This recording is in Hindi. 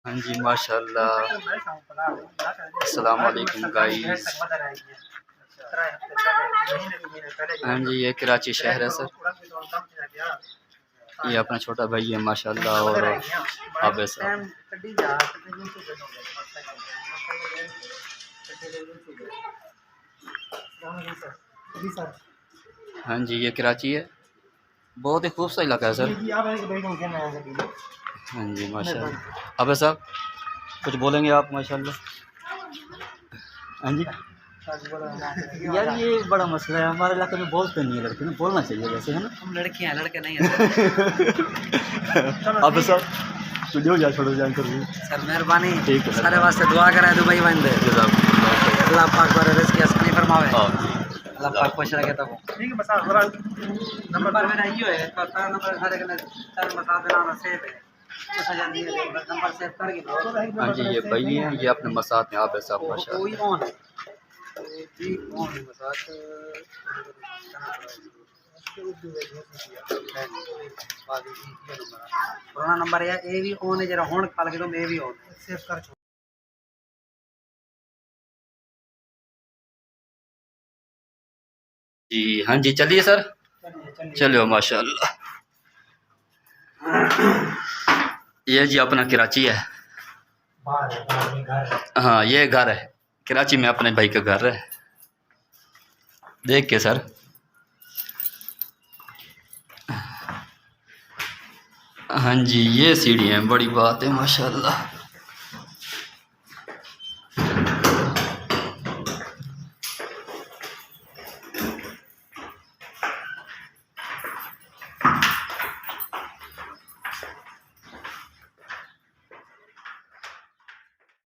हाँ जी माशाल्लाह। अस्सलाम वालेकुम गाइस। हाँ जी ये कराची शहर है सर। ये अपना छोटा भाई है माशाल्लाह और आबे साहब। हाँ जी ये कराची है, बहुत ही खूबसूरत इलाका है सर। हाँ जी माशाल्लाह। अबे साहब कुछ बोलेंगे आप माशाल्लाह। हाँ जी यार ये बड़ा मसला है, हमारे इलाके में बोलते नहीं है लड़के ना, बोलना चाहिए वैसे है ना। हम लड़के हैं, लड़के नहीं हैं। अबे साहब वीडियो जा छोड़ो जान कर सर मेहरबानी, ठीक है सारे वास्ते दुआ करें दुबई बंदे अल्लाह पाक पर रिज़्क़ आसानी फरमावे, अल्लाह पाक खुश रखे। तो ठीक है बस नंबर मेरा यो है, तो नंबर सारे के सर बता देना सेव है। हाँ जी ये भाई हैं, ये अपने मसाद में आप ऐसा माशाल्लाह। पुराना नंबर है ये भी ऑन है, जरा होन खा लगे तो मैं भी ऑन सेव कर। जी हाँ जी चलिए सर, चलो माशाल्लाह। ये जी अपना कराची है। हाँ ये घर है कराची में, अपने भाई का घर है, देख के सर। हाँ जी ये सीढ़ी है, बड़ी बात है माशाल्लाह।